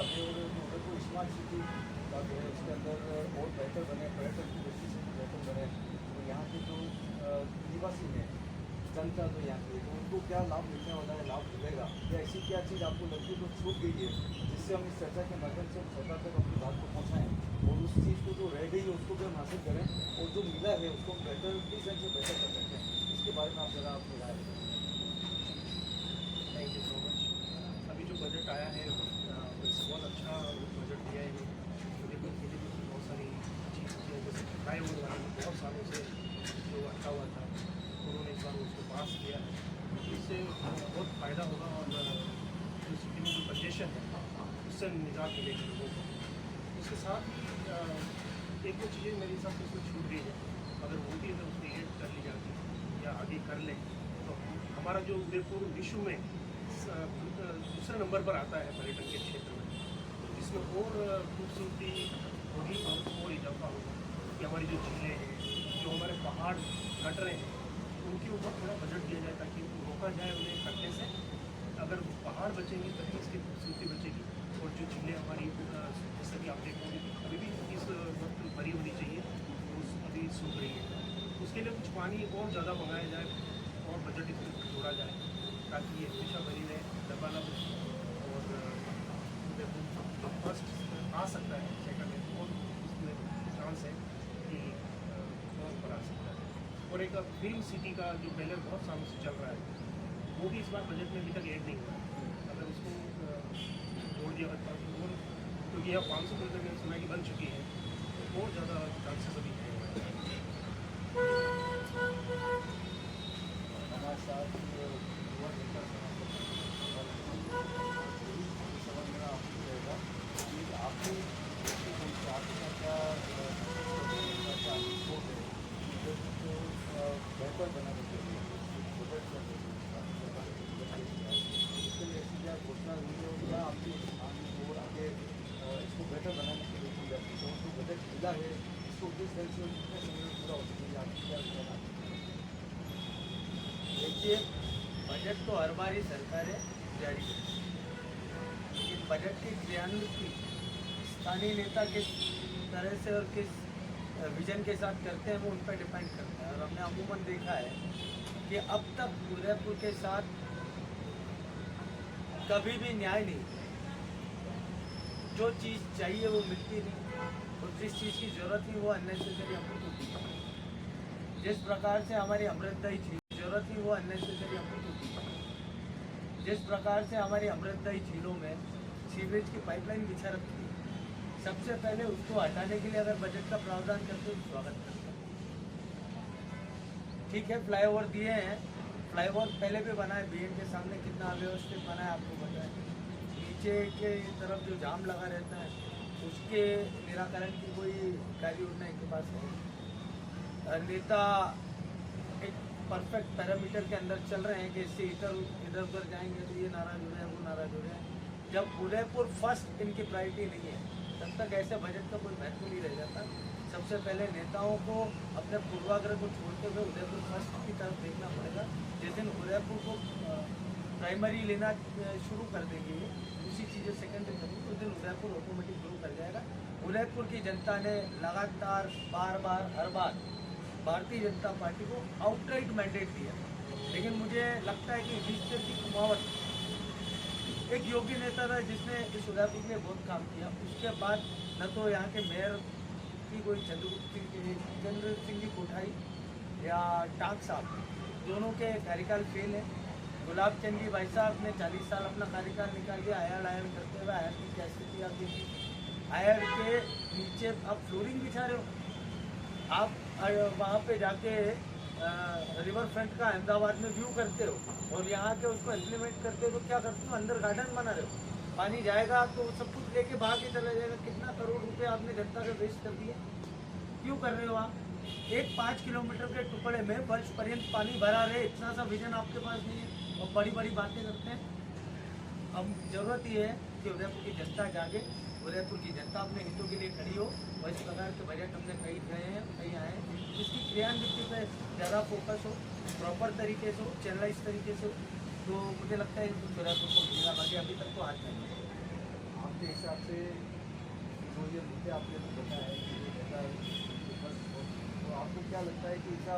आगे और उधर को स्मार्ट सिटी का जो है इसके अंदर और बेहतर बने, पर्यटन की दृष्टि से बेहतर बने, तो यहाँ के जो निवासी हैं, जनता जो यहाँ की, तो उनको क्या लाभ मिलने वाला है, लाभ मिलेगा या ऐसी क्या चीज़ आपको लगती है तो छूट गई है, जिससे हम इस चर्चा के माध्यम से सरकार तक अपनी बात को पहुँचाएँ और उस चीज़ को जो रह गई है उसको भी हम हासिल करें और जो मिला है उसको हम बेहतर डिजाइन से बेहतर कर सकते हैं। इसके बारे में आप ज़रा अपनी राय दें। Thank you so much. अभी जो बजट आया है वैसे बहुत अच्छा बजट दिया है। उदयपुर के लिए भी बहुत सारी चीज़ की है, जैसे फ्लाईओवर वाला बहुत सालों से जो अटका हुआ था उन्होंने इस बार उसको पास किया है, इससे बहुत फ़ायदा होगा और जो सिटी में जो कंजेशन है उससे निजात मिलेगी लोगों को। इसके साथ ही एक दो चीज़ें मेरे हिसाब से उसमें छूट गई है, अगर वो भी अगर उसमें एड कर ली जाती या आगे कर ले तो हमारा जो उदयपुर विश्व में दूसरे नंबर पर आता है पर्यटन के क्षेत्र में, तो इसमें और खूबसूरती होगी और इजाफा होगा कि हमारी जो झीलें हैं, जो हमारे पहाड़ कटरे हैं, उनके ऊपर थोड़ा बजट दिया जाए ताकि रोका जाए उन्हें कटने से। अगर पहाड़ बचेंगे तभी इसकी खूबसूरती बचेगी और जो झीलें हमारी जैसे कि आप देखोगे अभी भी इस वक्त भरी होनी चाहिए, उस अभी सूख रही है, उसके लिए कुछ पानी और ज़्यादा मंगाया जाए और बजट इसमें जोड़ा जाए ताकि ये हमेशा बनी रहे, दबा ना बचे और जो फर्स्ट आ सकता है सेकंड है और उसमें चांस है कि बहुत ऊपर आ सकता है। और एक फिल्म सिटी का जो पहले बहुत सालों से चल रहा है वो भी इस बार बजट में अभी तक ऐड नहीं हुआ है। अगर उसको जोड़ दिया जाता तो और क्योंकि यह 500 मीटर में सुना कि बन चुकी है तो और ज़्यादा चांसेस अभी हैं। हमारे साथ युवा नेता समझना आपको रहेगा कि आपने आपका क्या सोच है को बेहतर बनाने के लिए बजट इसके लिए ऐसी क्या घोषणा हुई है और क्या आपकी और आगे इसको बेहतर बनाने के लिए की जाती है, तो जो बजट मिला है इसको किस तरह से कितने समय में पूरा हो सकेगा, आपकी क्या कहना है? देखिए, बजट तो हर बार ही सरकारें जारी करती है, लेकिन बजट की क्रियान्विति स्थानीय नेता किस तरह से और किस विजन के साथ करते हैं वो उन पर डिपेंड करता है। और हमने अमूमन देखा है कि अब तक उदयपुर के साथ कभी भी न्याय नहीं हुआ। जो चीज़ चाहिए वो मिलती नहीं और जिस चीज़ की ज़रूरत थी वो अननेसेसरी हमको होती है। जिस प्रकार से हमारी अमृतदायी जरूरत थी वो अननेसेसरी हमको होती है। जिस प्रकार से हमारी अमृतदायी झीलों में सीवरेज की पाइपलाइन बिछा रखी है, सबसे पहले उसको हटाने के लिए अगर बजट का प्रावधान करते तो स्वागत करते हैं। ठीक है, फ्लाईओवर दिए हैं, फ्लाईओवर पहले भी बना है, बीएन के सामने कितना अव्यवस्थित बना है आपको पता है। नीचे के तरफ जो जाम लगा रहता है उसके निराकरण की कोई कार्य योजना इनके पास है। नेता एक परफेक्ट पैरामीटर के अंदर चल रहे हैं कि इससे इधर उधर जाएंगे तो ये नाराज हो रहे हैं, वो नाराज हो रहे हैं। जब उदयपुर फर्स्ट इनकी प्रायोरिटी नहीं है तब तक ऐसे बजट का कोई महत्व नहीं रह जाता। सबसे पहले नेताओं को अपने पूर्वाग्रह को छोड़ते हुए उदयपुर फर्स्ट की तरफ देखना पड़ेगा। जिस दिन उदयपुर को प्राइमरी लेना शुरू कर देंगे, उसी चीज़ें सेकेंडरी करेंगे, उस दिन उदयपुर ऑटोमेटिक ग्रो कर जाएगा। उदयपुर की जनता ने लगातार बार बार हर बार भारतीय जनता पार्टी को आउटराइट मैंडेट दिया, लेकिन मुझे लगता है कि ईश्वर की कुमावत एक योग्य नेता था जिसने इस उदयपुर के लिए बहुत काम किया। उसके बाद न तो यहाँ के मेयर की कोई चंद्र सिंह की कोठारी या टाक साहब, दोनों के कार्यकाल फेल है। गुलाब चंद जी भाई साहब ने 40 साल अपना कार्यकाल निकाल के आयर करते हुए आयर की क्या स्थिति आप देखिए। आयर के नीचे आप फ्लोरिंग बिछा रहे हो, आप वहाँ पे जाके रिवर फ्रंट का अहमदाबाद में व्यू करते हो और यहाँ के उसको इम्प्लीमेंट करते हो तो क्या करते हो, अंदर गार्डन बना रहे हो। पानी जाएगा तो सब कुछ लेके बाहर ही चला जाएगा। कितना करोड़ रुपए आपने जनता का वेस्ट कर दिया, क्यों कर रहे हो आप? एक 5 किलोमीटर के टुकड़े में वर्ष पर्यंत पानी भरा रहे, इतना सा विजन आपके पास नहीं है और बड़ी बड़ी बातें करते हैं। अब जरूरत ये है कि उदयपुर की जनता जागे, उदयपुर की जनता अपने हितों के लिए खड़ी हो और इस प्रकार के बजट हमने कई गए हैं, कई आए हैं, इसकी क्रियान्विति पर ज़्यादा फोकस हो, प्रॉपर तरीके से हो, चैनलाइज तरीके से हो, तो मुझे लगता है उदयपुर को मिलेगा। बाकी अभी तक तो हाथ नहीं है। आपके हिसाब से जो ये मुद्दे आपने बताया है कि जो नेता विपक्ष हो, तो आपको क्या लगता है कि ऐसा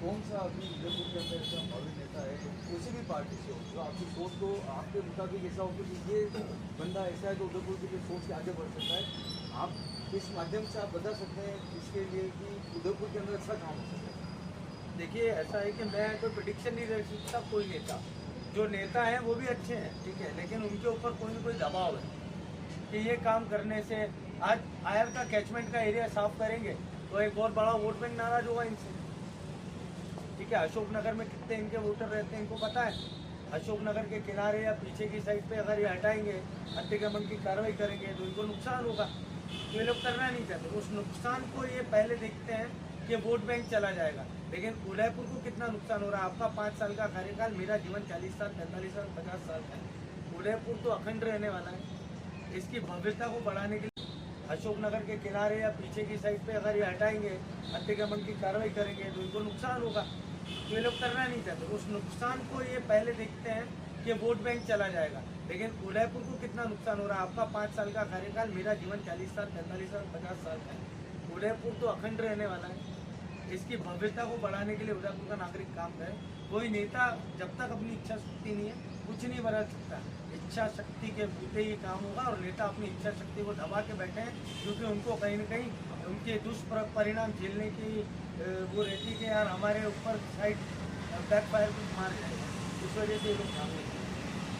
कौन सा अभी उदयपुर के अंदर ऐसा भावी नेता है किसी भी पार्टी से हो जो आपकी सोच को आपके मुताबिक ऐसा हो कि ये बंदा ऐसा है जो उदयपुर के लिए सोच के आगे बढ़ सकता है, आप इस माध्यम से आप बता सकते हैं इसके लिए कि उदयपुर के अंदर अच्छा काम हो सकता है? देखिए ऐसा है कि मैं कोई प्रिडिक्शन नहीं दे सकता कोई नेता, जो नेता हैं वो भी अच्छे हैं ठीक है, लेकिन उनके ऊपर कोई ना कोई दबाव है कि ये काम करने से आज आयर का कैचमेंट का एरिया साफ करेंगे तो एक बहुत बड़ा वोट बैंक नाराज होगा इनसे ठीक है। अशोकनगर में कितने इनके वोटर रहते हैं इनको पता है, अशोकनगर के किनारे या पीछे की साइड पे अगर ये हटाएंगे अतिक्रमण की कार्रवाई करेंगे तो इनको नुकसान होगा, तो ये लोग करना नहीं चाहते। उस नुकसान को ये पहले देखते हैं कि वोट बैंक चला जाएगा, लेकिन उदयपुर को कितना नुकसान हो रहा है। आपका 5 साल का कार्यकाल, मेरा जीवन 40 साल 45 साल 50 साल का है। उदयपुर तो अखंड रहने वाला है, इसकी भव्यता को बढ़ाने के लिए अशोकनगर के किनारे या पीछे की साइड पे अगर ये हटाएंगे अतिक्रमण की कार्रवाई करेंगे तो इनको नुकसान होगा, तो ये लोग करना नहीं चाहते। उस नुकसान को ये पहले देखते हैं कि वोट बैंक चला जाएगा, लेकिन उदयपुर को कितना नुकसान हो रहा है। आपका 5 साल का कार्यकाल, मेरा जीवन 40 साल 45 साल 50 साल का है। उदयपुर तो अखंड रहने वाला है, इसकी भव्यता को बढ़ाने के लिए उदयपुर का नागरिक काम करे। कोई नेता जब तक अपनी इच्छा शक्ति नहीं है कुछ नहीं बदल सकता, इच्छा शक्ति के बूते ही काम होगा। और नेता अपनी इच्छा शक्ति को दबा के बैठे हैं क्योंकि उनको कहीं ना कहीं उनके दुष्परिणाम झेलने की वो रहती कि यार हमारे ऊपर साइड बैकफायर कुछ मार जाएगा, इस वजह से ये लोग काम करते हैं।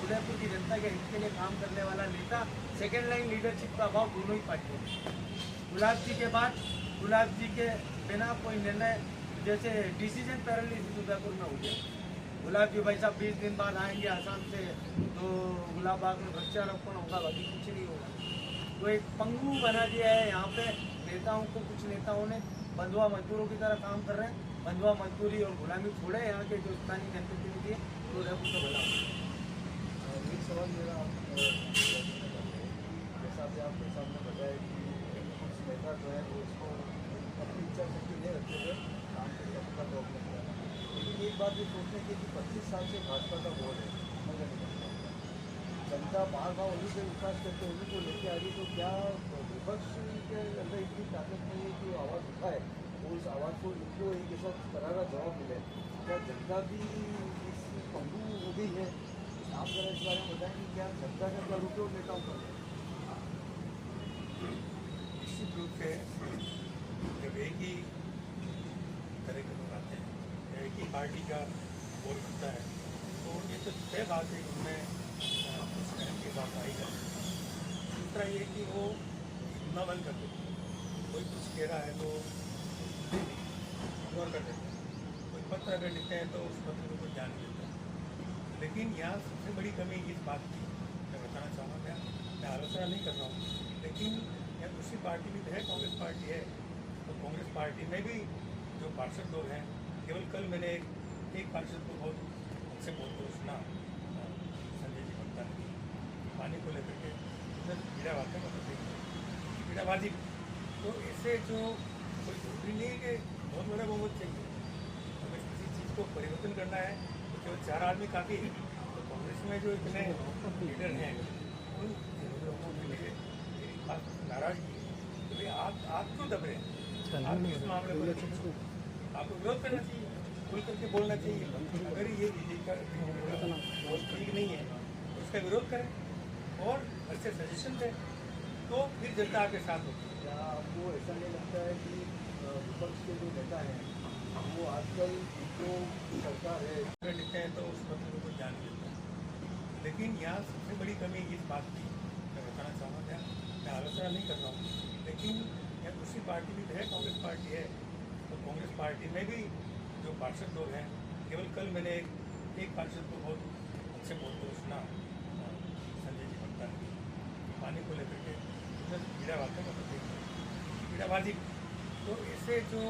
उदयपुर की जनता के हित के लिए काम करने वाला नेता, सेकेंड लाइन लीडरशिप का अभाव दोनों ही पार्टियों में। गुलाब जी के बाद, गुलाब जी के बिना कोई निर्णय, जैसे डिसीजन पैरालिसिस उदयपुर में हो गया। गुलाब जी भाई साहब 20 दिन बाद आएंगे आसाम से तो गुलाब बाग में वृक्षारोपण होगा, बाकी कुछ नहीं होगा। तो एक पंगु बना दिया है यहाँ पे नेताओं को। कुछ नेताओं ने बंधुआ मजदूरों की तरह काम कर रहे हैं, बंधुआ मजदूरी और गुलामी छोड़े यहाँ के जो स्थानीय जनप्रतिनिधि है तो उदयपुर का भला हो। एक सवाल मेरा जैसा कि आप भाई साहब ने बताया कि कुछ नेता जो है वो उसको अपनी इच्छा शक्ति नहीं रखते हुए काम के सबका तो अपने किया, लेकिन एक बात ये सोचने की कि 25 साल से भाजपा का बोर्ड है, नगर निगम का। जनता बार बार उन्हीं से विश्वास करके उन्हीं को लेके आ रही, तो क्या विपक्ष के अंदर इतनी ताकत नहीं है कि आवाज़ उठाए और उस आवाज़ को इनको एक ऐसा करारा जवाब मिले? क्या जनता भी इस पंगु हो गई है? आप जरा इस बारे में बताएं कि क्या जनता का क्या रुख है और नेताओं का? निश्चित रूप से जब एक ही तरह के लोग आते हैं, एक ही पार्टी का वोट होता है, तो ये तो तय बात है कि उनमें कुछ टाइम के बाद आएगा। दूसरा ये कि वो सुनना बंद कर देते हैं, कोई कुछ कह रहा है तो इग्नोर कर देते हैं, कोई पत्र अगर लिखते हैं तो उस पत्र को कोई ध्यान नहीं देता है। लेकिन यहाँ सबसे बड़ी कमी इस बात की मैं बताना चाहूँगा, मैं आलोचना नहीं कर रहा हूँ, लेकिन यहाँ दूसरी पार्टी भी तो है, कांग्रेस पार्टी है, तो कांग्रेस पार्टी में भी जो पार्षद लोग हैं, केवल कल मैंने एक पार्षद को बहुत अच्छे बोलते हुए सुना, संजय जी भक्ता ने, पानी को लेकर के कीड़ा बात है, मतलब कीड़ाबाजी। तो ऐसे जो कोई जरूरी नहीं है कि बहुत बड़ा बहुमत चाहिए, हमें किसी चीज़ को परिवर्तन करना है तो केवल 4 आदमी काफ़ी है। तो कांग्रेस में जो इतने लीडर हैं उन लोगों के लिए मेरी बात नाराजगी है कि भाई आप क्यों दब रहे हैं? आप इस मामले पर आपको विरोध करना चाहिए, खुल करके बोलना चाहिए। अगर ये बीजेपी का ठीक नहीं है तो उसका विरोध करें और अच्छे सजेशन दें, तो फिर जनता आपके साथ होगी। क्या आपको ऐसा नहीं लगता है कि विपक्ष के जो नेता हैं वो आजकल जो सरकार है अगर लिखते हैं तो उस पत्र को कोई ध्यान नहीं देता है। लेकिन यहाँ सबसे बड़ी कमी इस बात की मैं बताना चाहूँगा, मैं आलोचना नहीं कर रहा हूँ, लेकिन यहाँ दूसरी पार्टी भी तो है, कांग्रेस पार्टी है, तो कांग्रेस पार्टी में भी जो पार्षद लोग हैं, केवल कल मैंने एक पार्षद को बहुत अच्छे बोलते हुए सुना, संजय जी भक्ता ने, पानी को लेकर के कीड़ा बात है, मतलब कीड़ाबाजी। तो ऐसे जो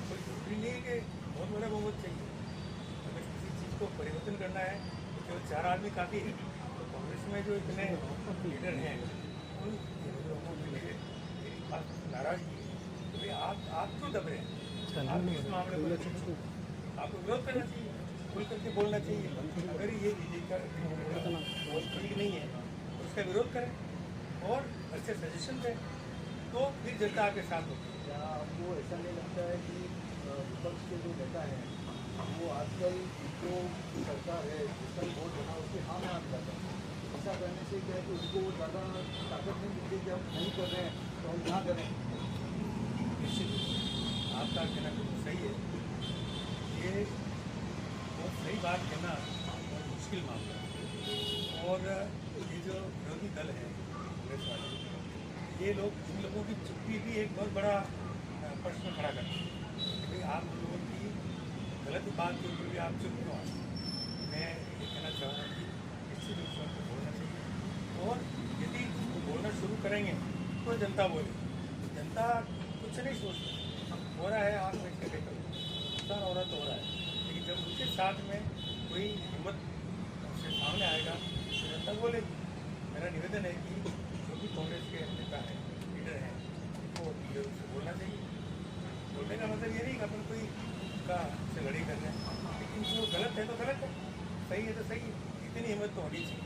कोई जरूरी नहीं है कि बहुत बड़ा बहुमत चाहिए, हमें किसी चीज़ को परिवर्तन करना है तो केवल 4 आदमी काफ़ी है। तो कांग्रेस में जो इतने लीडर हैं उन लोगों के लिए मेरी बात नाराजगी है कि भाई आप क्यों दब रहे हैं? आप इस मामले पर आपको विरोध करना चाहिए, खुल करके बोलना चाहिए। अगर ये बीजेपी का ठीक नहीं है तो उसका विरोध करें और अच्छे सजेशन दें तो फिर जनता आपके साथ होगी। क्या आपको ऐसा नहीं लगता है कि विपक्ष के जो नेता हैं वो आजकल जो सरकार है जिसका भी वोट बना उसके हाँ में हाथ जाता है? ऐसा करने से क्या है कि उनको ज़्यादा ताकत नहीं मिलती कि हम नहीं कर रहे हैं तो हम यहाँ करें? निश्चित रूप से आपका कहना बिल्कुल सही है। ये बहुत सही बात कहना बहुत मुश्किल मामला है। और ये जो विरोधी दल है कांग्रेस वाले, ये लोग इन लोगों की चुप्पी भी एक बहुत बड़ा प्रश्न खड़ा करते हैं कि भाई आप लोगों की गलत बात के ऊपर भी आप चुप क्यों आए। मैं ये कहना चाहूँगा कि निश्चित रूप से उनको बोलना चाहिए, और यदि वो बोलना शुरू करेंगे तो जनता बोले। जनता कुछ नहीं सोचती, हो रहा है आग में इसके देखो नुकसान हो रहा तो हो रहा है, लेकिन जब उसके साथ में कोई हिम्मत उसके सामने आएगा तो जनता बोलेगी। मेरा निवेदन है कि जो भी कांग्रेस के नेता हैं, लीडर हैं, उनको लीडर से बोलना चाहिए। बोलने का मतलब ये नहीं कि अपन कोई का से लड़ाई कर रहे हैं, लेकिन जो गलत है तो गलत है, सही है तो सही है, इतनी हिम्मत तो होनी चाहिए,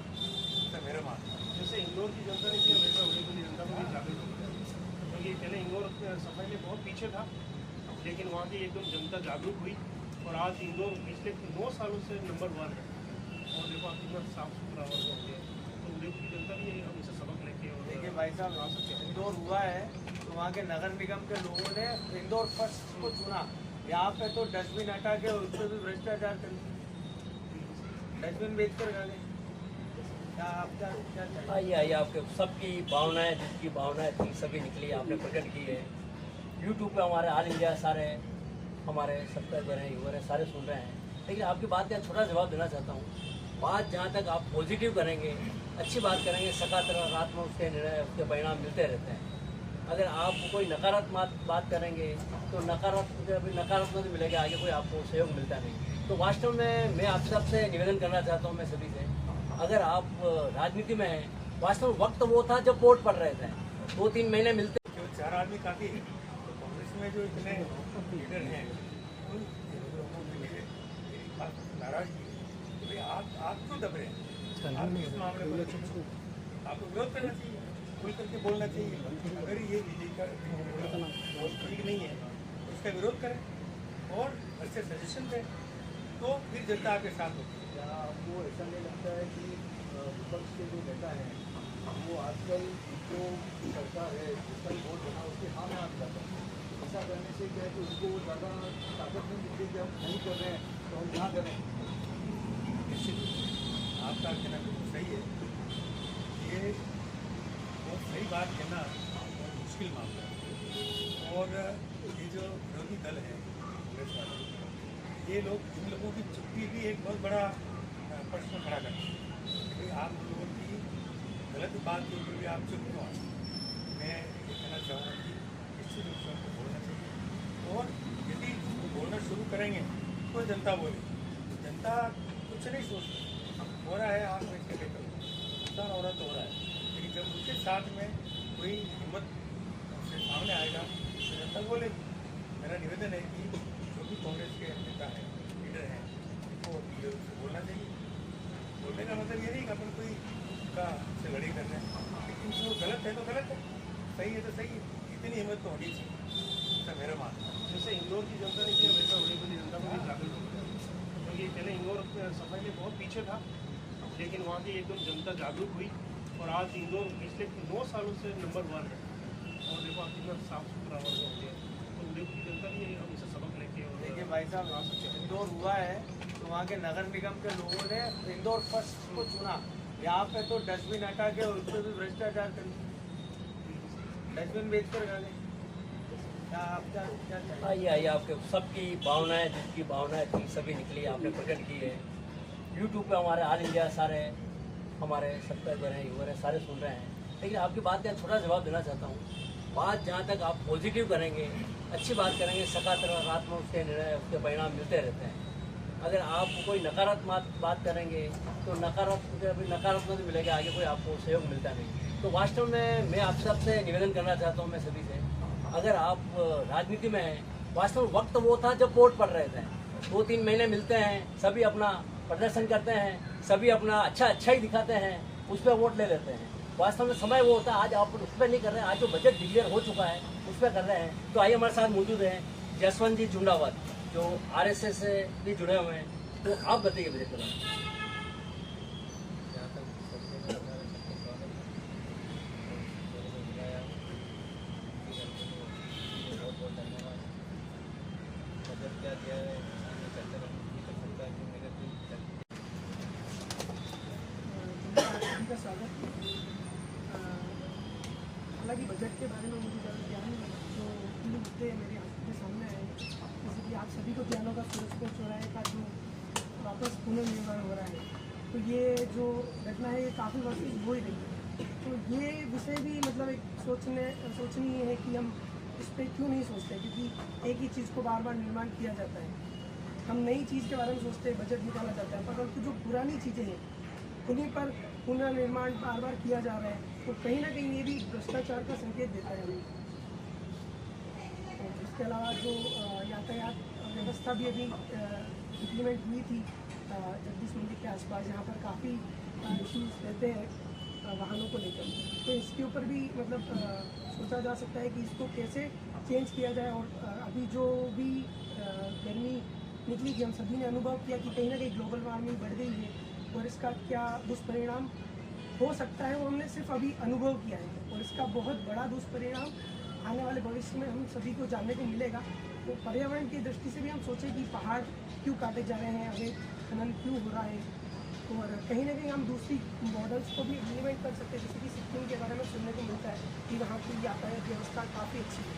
ऐसा मेरा मानना है। जैसे इंदौर की जनता ने किया वैसा होने के लिए जनता को भी जागरूक होना चाहिए, क्योंकि पहले इंदौर सफाई में बहुत पीछे था, लेकिन वहाँ की एकदम जनता जागरूक हुई और आज इंदौर पिछले 9 सालों से नंबर 1 है। और देखो आप कितना साफ सुथरा और हो गया, तो उदयपुर की जनता भी हमसे सबक लेके और देखिए भाई साहब, इंदौर हुआ है तो वहाँ के नगर निगम के लोगों ने इंदौर फर्स्ट को चुना। यहाँ पे तो डस्टबिन हटा के उस पर भी भ्रष्टाचार कर, डस्टबिन बेच कर खा गए। क्या आपका क्या चाहिए? आइए आपके सबकी भावनाएं, जिसकी भावनाएं थी सभी निकली, आपने प्रकट की है। यूट्यूब पे हमारे ऑल इंडिया सारे हमारे सब्सक्राइबर हैं, व्यूअर हैं, सारे सुन रहे हैं। लेकिन आपकी बात का छोटा जवाब देना चाहता हूँ। बात जहाँ तक आप पॉजिटिव करेंगे, अच्छी बात करेंगे, सकारात्मक उसके निर्णय, उसके परिणाम मिलते रहते हैं। अगर आप कोई नकारात्मक बात करेंगे तो नकारात्मक मिलेगा, आगे कोई आपको सहयोग मिलता नहीं। तो वास्तव में मैं आप सबसे निवेदन करना चाहता हूँ, मैं सभी से, अगर आप राजनीति में हैं, वास्तव में वक्त वो था जब वोट पड़ रहे थे, 2-3 महीने मिलते। जो 4 आदमी काफ़ी है, तो कांग्रेस में जो इतने लीडर हैं उन लोगों के लिए मेरी बात नाराजगी है कि भाई आप क्यों दब रहे हैं। आप इस मामले में आपको विरोध करना चाहिए, खुल करके बोलना चाहिए। अगर ये विजय का ठीक नहीं है तो उसका विरोध करें और अच्छे सजेशन दें तो फिर जनता आपके साथ होगी। क्या आपको ऐसा नहीं लगता है कि विपक्ष के जो नेता हैं वो आजकल जो सरकार है जिसका भी वोट बना उसके हाँ में हाथ जाता है? ऐसा करने से क्या है कि उनको ज़्यादा ताकत नहीं मिलती कि हम नहीं कर रहे हैं तो हम यहाँ करें? निश्चित रूप से आपका कहना बिल्कुल सही है। ये बहुत सही बात कहना बहुत मुश्किल मामला है। और ये जो विरोधी दल है कांग्रेस वाले, ये लोग इन लोगों की चुप्पी भी एक बहुत बड़ा प्रश्न खड़ा करते हैं कि भाई आप लोगों की गलत बात के ऊपर भी आप चुप क्यों आए। मैं ये कहना चाहूँगा कि निश्चित रूप से उनको बोलना चाहिए, और यदि वो बोलना शुरू करेंगे तो जनता बोले। जनता कुछ नहीं सोचती, हो रहा है आग में इसके देखो नुकसान हो रहा तो हो रहा है, लेकिन जब उसके साथ में कोई हिम्मत उसके सामने आएगा तो जनता बोलेगी। मेरा निवेदन है कि जो भी कांग्रेस के नेता हैं, लीडर हैं, उनको लीडर से बोलना चाहिए। बोलने का मतलब ये नहीं कि अपन कोई का से लड़ाई कर रहे हैं, लेकिन जो गलत है तो गलत है, सही है तो सही है, इतनी हिम्मत तो होनी चाहिए, ऐसा मेरा मानना है। जैसे इंदौर की जनता ने किया वैसा होने के लिए जनता को भी जागरूक होना चाहिए, क्योंकि पहले इंदौर सफाई में बहुत पीछे था, लेकिन वहाँ की एकदम जनता जागरूक हुई और आज इंदौर पिछले 9 सालों से नंबर 1 है। और देखो आप कितना साफ सुथरा और हो गया, तो उदयपुर की जनता भी हमसे सबक लेके और देखिए भाई साहब, इंदौर हुआ है तो वहाँ के नगर निगम के लोगों ने इंदौर फर्स्ट को चुना। यहाँ पे तो डस्टबिन हटा के उस पर भी भ्रष्टाचार कर, डस्टबिन बेच कर खा गए। क्या आपका क्या चाहिए? आइए आपके सबकी भावनाएं, जिसकी भावनाएं थी सभी निकली, आपने प्रकट की है। यूट्यूब पे हमारे ऑल इंडिया सारे हमारे सब्सक्राइबर हैं, व्यूअर हैं, सारे सुन रहे हैं। लेकिन आपकी बात का छोटा जवाब देना चाहता हूँ। बात जहाँ तक आप पॉजिटिव करेंगे, अच्छी बात करेंगे, सकारात्मक उसके निर्णय, उसके परिणाम मिलते रहते हैं। अगर आप कोई नकारात्मक बात करेंगे तो नकारात्मक मिलेगा, आगे कोई आपको सहयोग मिलता नहीं। तो वास्तव में मैं आप सबसे निवेदन करना चाहता हूँ, मैं सभी से, अगर आप राजनीति में हैं, वास्तव में वक्त वो था जब वोट पड़ रहे थे, 2-3 महीने मिलते हैं, सभी अपना प्रदर्शन करते हैं, सभी अपना अच्छा ही दिखाते हैं, उस पर वोट ले लेते हैं। वास्तव में समय वो होता है, आज आप उस पर नहीं कर रहे हैं, आज जो बजट डिक्लेयर हो चुका है उस पर कर रहे हैं। तो आइए हमारे साथ मौजूद हैं जसवंत जी झुंडावत जो RSS से भी जुड़े हुए हैं, तो आप बताइए बजट के बारे में। यहाँ तक सबसे पहले हमारे सबका स्वागत है और मेरे को बुलाया बहुत बहुत धन्यवाद। बजट क्या दिया है इसमें चर्चा करनी कर सकता है कि मेरे दिल सभी का स्वागत है। हालांकि बजट के बारे में मुझे ज़्यादा ज्ञान नहीं है, तो तीन मुद्दे मेरे आँखों के सामने आए हैं। जैसे कि आप सभी को ज्ञान होगा, सूरजपुर चौराहे का जो वापस पुनर्निर्माण हो रहा है, तो ये जो घटना है ये काफ़ी वर्ष से हो ही रही है। तो ये विषय भी मतलब एक सोचनीय है कि हम इस पर क्यों नहीं सोचते, क्योंकि एक ही चीज़ को बार बार निर्माण किया जाता है। हम नई चीज़ के बारे में सोचते हैं, बजट निकाला जाता है, परंतु जो पुरानी चीज़ें हैं उन्हीं पर पुनर्निर्माण बार बार किया जा रहा है, तो कहीं ना कहीं ये भी भ्रष्टाचार का संकेत देता है हमें। और इसके अलावा जो यातायात व्यवस्था भी अभी इम्प्लीमेंट हुई थी जगदीश मंदिर के आसपास, जहाँ पर काफ़ी इश्यूज रहते हैं वाहनों को लेकर, तो इसके ऊपर भी मतलब सोचा जा सकता है कि इसको कैसे चेंज किया जाए। और अभी जो भी गर्मी निकली थी, हम सभी ने अनुभव किया कि कहीं ना कहीं ग्लोबल वार्मिंग बढ़ गई है और इसका क्या दुष्परिणाम हो सकता है वो हमने सिर्फ अभी अनुभव किया है, और इसका बहुत बड़ा दुष्परिणाम आने वाले भविष्य में हम सभी को जानने को मिलेगा। तो पर्यावरण की दृष्टि से भी हम सोचें कि पहाड़ क्यों काटे जा रहे हैं, अवैध खनन क्यों हो रहा है, और कहीं ना कहीं हम दूसरी मॉडल्स को भी इम्प्लीमेंट कर सकते हैं। जैसे कि सिक्किम के बारे में सुनने को मिलता है कि वहाँ की यातायात व्यवस्था काफ़ी अच्छी है,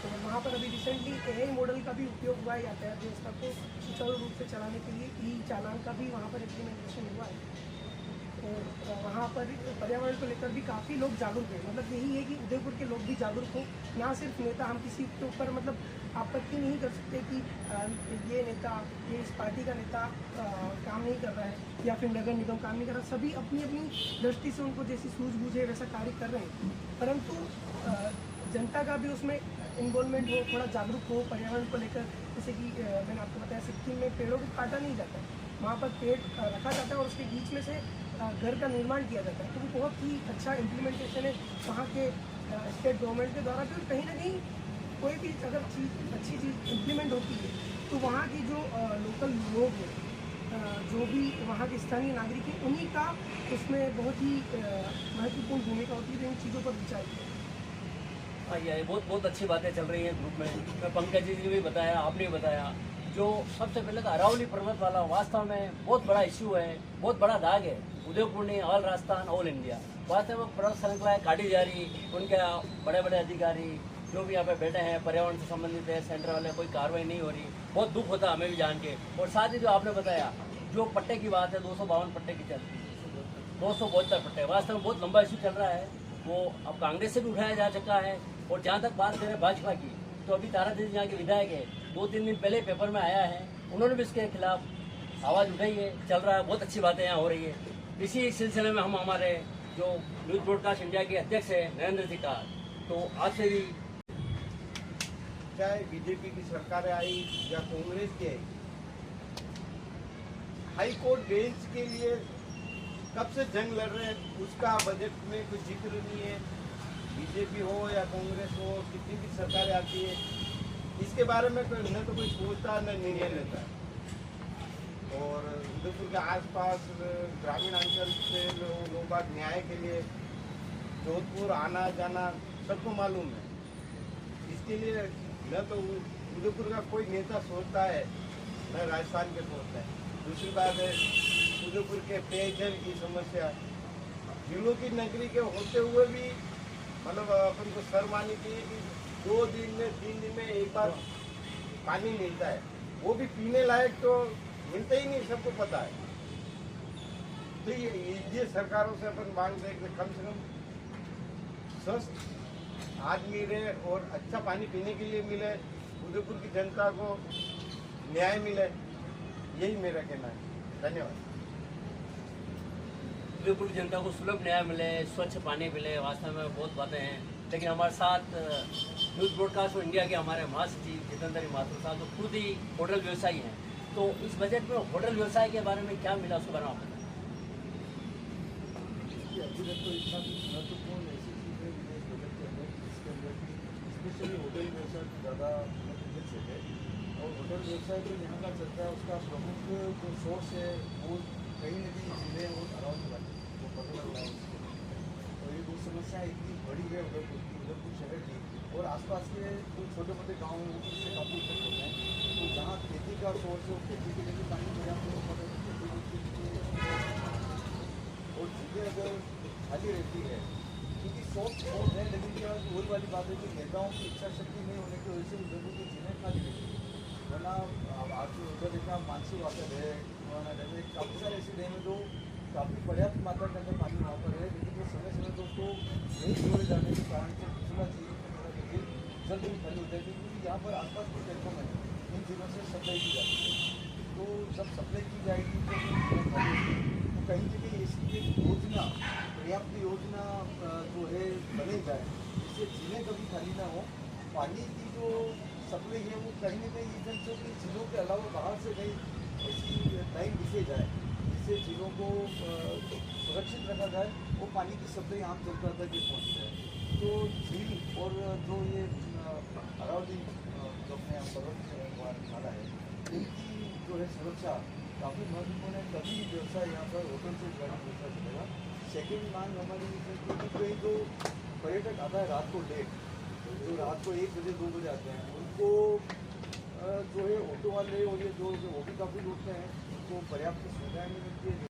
तो वहाँ पर अभी रिसेंटली AI मॉडल का भी उपयोग हुआ है यातायात व्यवस्था को सुचारू रूप से चलाने के लिए। चालान का भी वहाँ पर इम्प्लीमेंटेशन हुआ है, और वहाँ पर पर्यावरण को लेकर भी काफ़ी लोग जागरूक हैं। मतलब यही है कि उदयपुर के लोग भी जागरूक हों, ना सिर्फ नेता। हम किसी के ऊपर मतलब आपत्ति नहीं कर सकते कि ये नेता, ये इस पार्टी का नेता काम नहीं कर रहा है या फिर नगर निगम काम नहीं कर रहा। सभी अपनी अपनी दृष्टि से उनको जैसी सूझबूझ है वैसा कार्य कर रहे हैं, परंतु जनता का भी उसमें इन्वॉल्वमेंट हो, थोड़ा जागरूक हो पर्यावरण को लेकर। जैसे कि मैंने आपको बताया सिक्किम में पेड़ों को काटा नहीं जाता है, वहाँ पर पेड़ रखा जाता है और उसके बीच में से घर का निर्माण किया जाता है। तो वो बहुत ही अच्छा इम्प्लीमेंटेशन है वहाँ के स्टेट गवर्नमेंट के द्वारा भी। और कहीं ना कहीं कोई भी अगर चीज़ अच्छी चीज़ इम्प्लीमेंट होती है तो वहाँ की जो लोकल लोग हैं, जो भी वहाँ के स्थानीय नागरिक हैं, उन्हीं का उसमें बहुत ही महत्वपूर्ण भूमिका होती है। तो इन चीज़ों पर विचार किया। ये बहुत अच्छी बातें चल रही हैं ग्रुप में। मैं पंकज जी ने भी बताया, आपने भी बताया। जो सबसे पहले तो अरावली पर्वत वाला वास्तव में बहुत बड़ा इश्यू है, बहुत बड़ा दाग है उदयपुर ने, ऑल राजस्थान, ऑल इंडिया। वास्तव में पर्वत श्रृंखलाएँ काटी जा रही, उनके बड़े बड़े अधिकारी जो भी यहाँ पे बैठे हैं पर्यावरण से संबंधित है, सेंटर वाले, कोई कार्रवाई नहीं हो रही। बहुत दुख होता है हमें भी जान के। और साथ ही जो आपने बताया जो पट्टे की बात है, 252 पट्टे की चलती है, 272 पट्टे, वास्तव में बहुत लंबा इशू चल रहा है। वो अब कांग्रेस से भी उठाया जा चुका है। और जहाँ तक बात करें भाजपा की, तो अभी तारा देवी यहाँ के विधायक है, 2-3 दिन पहले पेपर में आया है, उन्होंने भी इसके खिलाफ आवाज़ उठाई है। चल रहा है, बहुत अच्छी बातें यहाँ हो रही है। इसी सिलसिले में हम हमारे जो न्यूज़ ब्रॉडकास्ट इंडिया के अध्यक्ष है नरेंद्र जी का, तो आपसे भी, चाहे बीजेपी की सरकार आई या कांग्रेस की आई, हाई कोर्ट बेंच के लिए कब से जंग लड़ रहे हैं, उसका बजट में कोई जिक्र नहीं है। बीजेपी हो या कांग्रेस हो, कितनी भी सरकारें आती है, इसके बारे में न तो कोई सोचता न निर्णय लेता है। और उदयपुर के आसपास ग्रामीण अंचल से लोग न्याय के लिए जोधपुर आना जाना सबको मालूम है। इसके लिए न तो उदयपुर का कोई नेता सोचता है, न राजस्थान के सोचता है। दूसरी बात है उदयपुर के पेयजल की समस्या, जिलों की नगरी के होते हुए भी मतलब अपन को शर्म आनी चाहिए कि 2 दिन में 3 दिन में एक बार पानी मिलता है, वो भी पीने लायक तो मिलता ही नहीं, सबको पता है। तो ये सरकारों से अपन मांगते हैं कि कम से कम स्वस्थ आदमी रहे और अच्छा पानी पीने के लिए मिले, उदयपुर की जनता को न्याय मिले, यही मेरा कहना है। धन्यवाद। उदयपुर की जनता को सुलभ न्याय मिले, स्वच्छ पानी मिले, वास्तव में बहुत बातें हैं। लेकिन हमारे साथ न्यूज़ ब्रॉडकास्ट इंडिया के हमारे महासचिव जितेंद्र माथुर साहब जो खुद ही होटल व्यवसायी हैं, तो इस बजट में होटल व्यवसाय के बारे में क्या मिला उसके बारे में आप बताएं। अभी तक तो इतना महत्वपूर्ण ऐसी चीज़ है विदेश बजट के अंदर इसके अंदर की स्पेशली होटल व्यवसाय को ज़्यादा महत्व है और होटल व्यवसाय जो यहाँ का चलता है उसका प्रमुख जो सोर्स है वो कहीं न कहीं जिले और अराउंड वाले वो पता लग रहा है उसके और ये दो समस्याएं इतनी बड़ी है उधरपुर शहर की और आसपास के जो छोटे मोटे गाँव हैं वो इससे काफ़ी इफेक्ट होते हैं तो जहाँ खेती का सोर्स है वो खेती के लिए भी पानी पर्याप्त नहीं होता है और चीज़ें अगर खाली रहती है क्योंकि सोच बहुत है लेकिन क्या वही वाली बात है कि नेताओं की इच्छा शक्ति नहीं होने की वजह से उधर की चीज़ें खाली रहती है वरना आज उधर देखना मानसी वाटर है वरना जैसे काफ़ी सारे ऐसे डैम है जो काफ़ी पर्याप्त मात्रा के अंदर पानी वहाँ पर है लेकिन वो समय समय तो उसको नहीं जोड़े जाने के कारण से दूसरा चीज़ जल्द ही खाली होता है क्योंकि यहाँ पर आसपास कुछ क्षेत्रों में इन चीज़ों से सप्लाई की जाती है तो जब सप्लाई की जाएगी तो कहीं ना कहीं ऐसी एक योजना पर्याप्त योजना जो है बनी जाए जिससे झीलें कभी खाली ना हो पानी की जो सप्लाई है वो कहीं ना कहीं एजेंसियों की झीलों के अलावा बाहर से कहीं ऐसी लाइन बिछे जाए जिससे झीलों को सुरक्षित रखा जाए वो पानी की सप्लाई आम जनता तक ये पहुँच जाए तो झील और जो ये अरावली जो अपने पर्वत वाला है उनकी जो है सुरक्षा काफ़ी महत्वपूर्ण है तभी व्यवसाय यहाँ पर होटल से जुड़ा व्यवसाय चलेगा सेकेंड मांग हमारी कहीं जो पर्यटक आता है रात को लेट जो रात को 1 बजे 2 बजे आते हैं उनको जो है ऑटो वाले और ये जो वो भी काफ़ी लूटते हैं उनको पर्याप्त सुविधाएं नहीं मिलती है